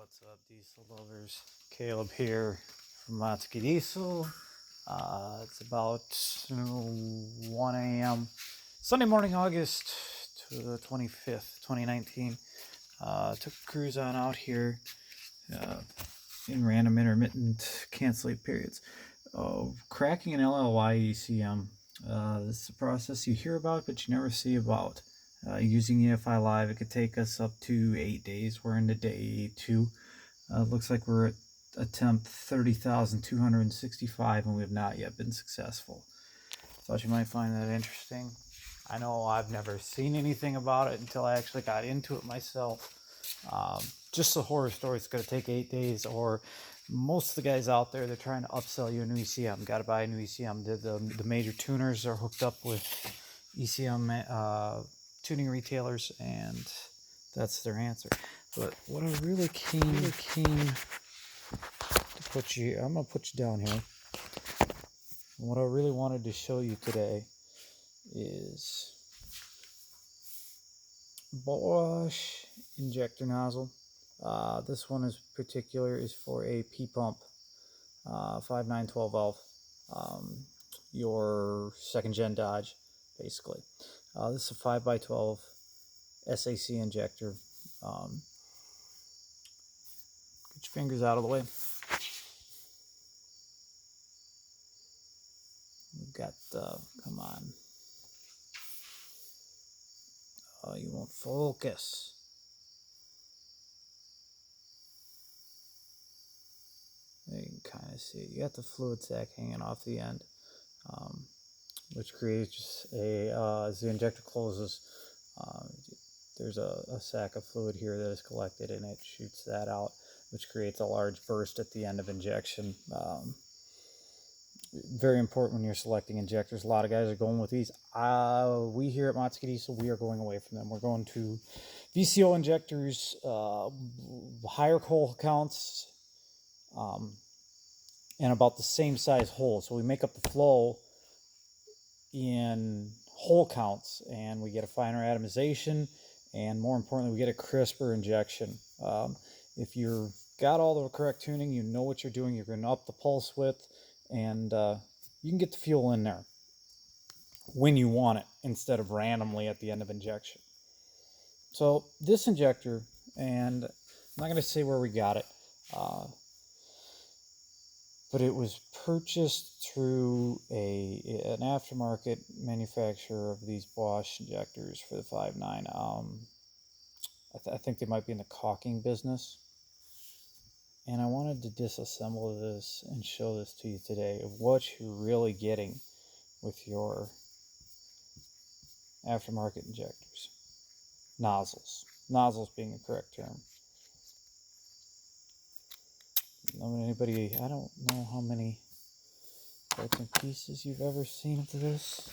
What's up, diesel lovers? Caleb here from Matsuki Diesel. It's about 1 a.m. Sunday morning, August 25th, 2019. Took a cruise on out here in random intermittent canceling periods. Cracking an LLY ECM. This is a process you hear about but you never see about. Using EFI Live, it could take us up to 8 days. We're into day 2. Looks like we're at attempt 30,265 and we have not yet been successful. Thought you might find that interesting. I know I've never seen anything about it until I actually got into it myself. Just a horror story. It's going to take 8 days, or most of the guys out there, they're trying to upsell you a new ECM. Got to buy a new ECM. The major tuners are hooked up with ECM tuning retailers, and that's their answer. But what I really keen to put you, I'm gonna put you down here. What I really wanted to show you today is Bosch injector nozzle. This one is particular is for a P pump, 5912 valve, your second gen Dodge, basically. This is a 5x12 SAC injector. Get your fingers out of the way. We've got come on. Oh, you won't focus. There you can kind of see it. You got the fluid sac hanging off the end, which creates a, as the injector closes, there's a sac of fluid here that is collected, and it shoots that out, which creates a large burst at the end of injection. Very important when you're selecting injectors. A lot of guys are going with these. We here at Matsuki Diesel, we are going away from them. We're going to VCO injectors, higher hole counts, and about the same size hole. So we make up the flow in hole counts, and we get a finer atomization, and more importantly, we get a crisper injection. If you've got all the correct tuning, you know what you're doing, you're going to up the pulse width, and you can get the fuel in there when you want it instead of randomly at the end of injection. So this injector, and I'm not going to say where we got it, but it was purchased through an aftermarket manufacturer of these Bosch injectors for the 5.9. I think they might be in the caulking business. And I wanted to disassemble this and show this to you today of what you're really getting with your aftermarket injectors. Nozzles. Nozzles being the correct term. Anybody, I don't know how many parts and pieces you've ever seen of this.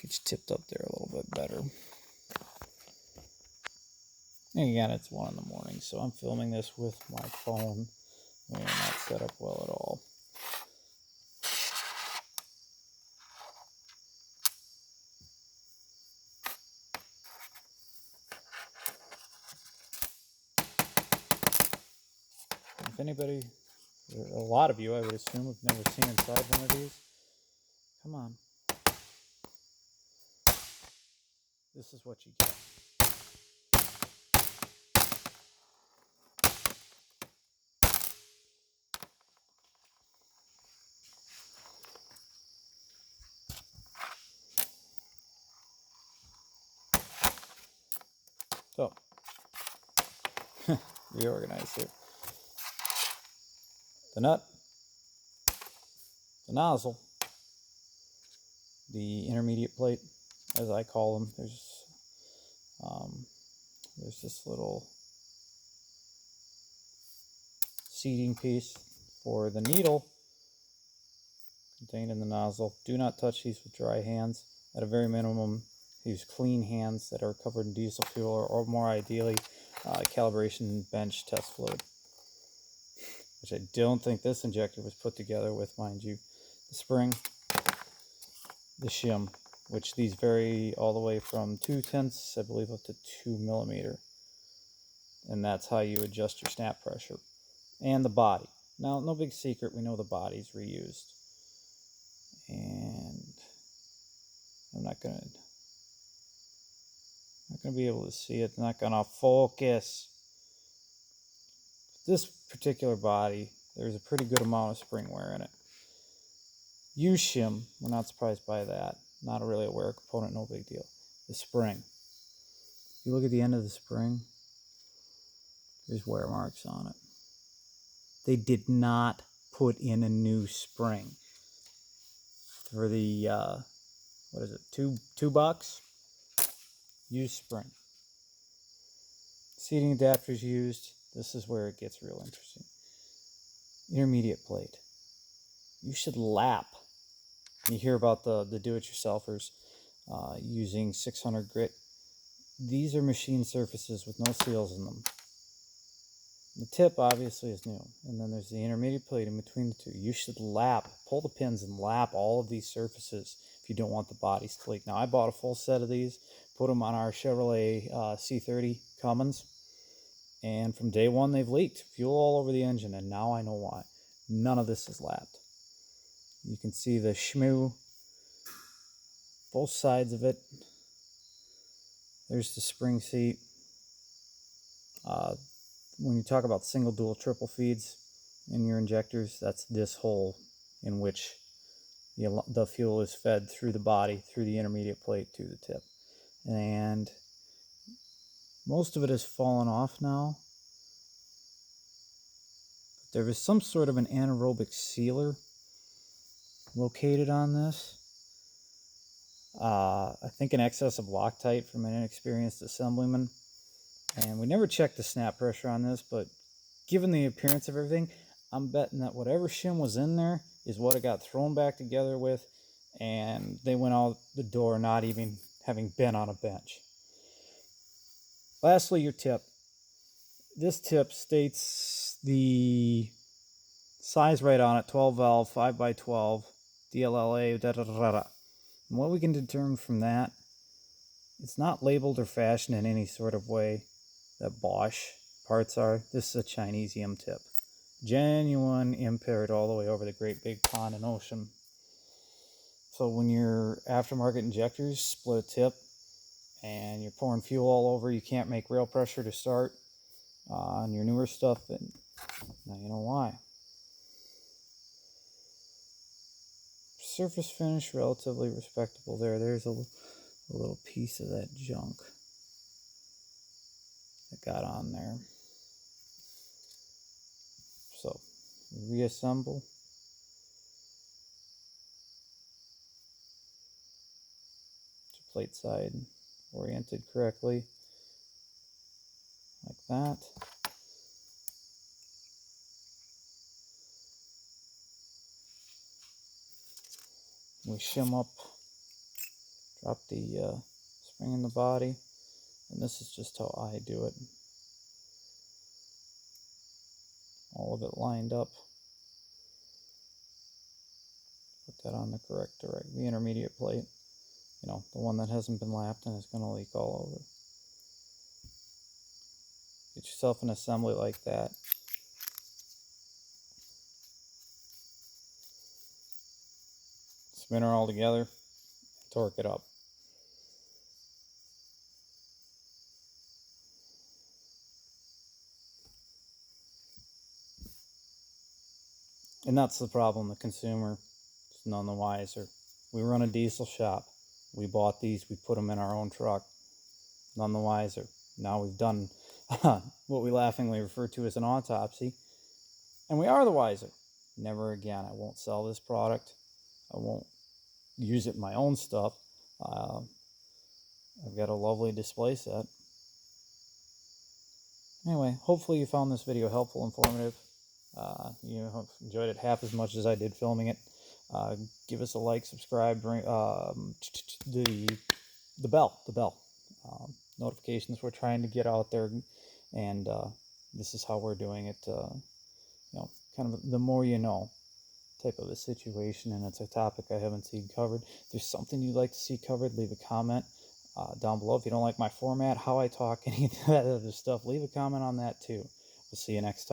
Get you tipped up there a little bit better. And again, it's 1 in the morning, so I'm filming this with my phone. We are not set up well at all. If anybody, a lot of you, I would assume, have never seen inside one of these, come on. This is what you get. So, reorganize here. The nut, the nozzle, the intermediate plate, as I call them. There's this little seating piece for the needle contained in the nozzle. Do not touch these with dry hands. At a very minimum, use clean hands that are covered in diesel fuel, or more ideally, calibration bench test fluid, which I don't think this injector was put together with, mind you. The spring, the shim, which these vary all the way from 2/10, I believe, up to 2 mm. And that's how you adjust your snap pressure. And the body. Now, no big secret, we know the body's reused. And I'm not gonna be able to see it. It's not gonna focus. This particular body, there's a pretty good amount of spring wear in it. Used shim, we're not surprised by that. Not really a wear component, no big deal. The spring. If you look at the end of the spring, there's wear marks on it. They did not put in a new spring for the what is it, $2? Used spring. Seating adapters used. This is where it gets real interesting. Intermediate plate. You should lap. You hear about the do-it-yourselfers using 600 grit. These are machine surfaces with no seals in them. The tip obviously is new, and then there's the intermediate plate in between the two. You should lap, pull the pins and lap all of these surfaces if you don't want the bodies to leak. Now, I bought a full set of these, put them on our Chevrolet C30 Cummins, and from day one they've leaked. Fuel all over the engine, and now I know why. None of this is lapped. You can see the shmoo, both sides of it. There's the spring seat. When you talk about single, dual, triple feeds in your injectors, that's this hole in which the fuel is fed through the body, through the intermediate plate to the tip. And most of it has fallen off now. There is some sort of an anaerobic sealer located on this. I think in excess of Loctite from an inexperienced assemblyman. And we never checked the snap pressure on this, but given the appearance of everything, I'm betting that whatever shim was in there is what it got thrown back together with, and they went out the door not even having been on a bench. Lastly, your tip. This tip states the size right on it, 12 valve, 5x12, DLLA, da-da-da-da-da. And what we can determine from that, it's not labeled or fashioned in any sort of way that Bosch parts are. This is a Chinese EM tip. Genuine impaired all the way over the great big pond and ocean. So when your aftermarket injectors split a tip and you're pouring fuel all over, you can't make rail pressure to start on your newer stuff, and now you know why. Surface finish, relatively respectable there. There's a little piece of that junk that got on there. So, reassemble. Plate side oriented correctly, like that. We shim up, drop the spring in the body, and this is just how I do it. All of it lined up. Put that on the the intermediate plate. You know, the one that hasn't been lapped and is going to leak all over. Get yourself an assembly like that. Spin her all together, torque it up. And that's the problem. The consumer is none the wiser. We run a diesel shop. We bought these. We put them in our own truck. None the wiser. Now we've done what we laughingly refer to as an autopsy. And we are the wiser. Never again. I won't sell this product. I won't use it in my own stuff. I've got a lovely display set. Anyway, hopefully you found this video helpful, informative. You enjoyed it half as much as I did filming it. Give us a like, subscribe, the bell. Notifications we're trying to get out there, and this is how we're doing it. You know, kind of the more you know. type of a situation, and it's a topic I haven't seen covered. If there's something you'd like to see covered, leave a comment down below. If you don't like my format, how I talk, any of that other stuff, leave a comment on that too. We'll see you next time.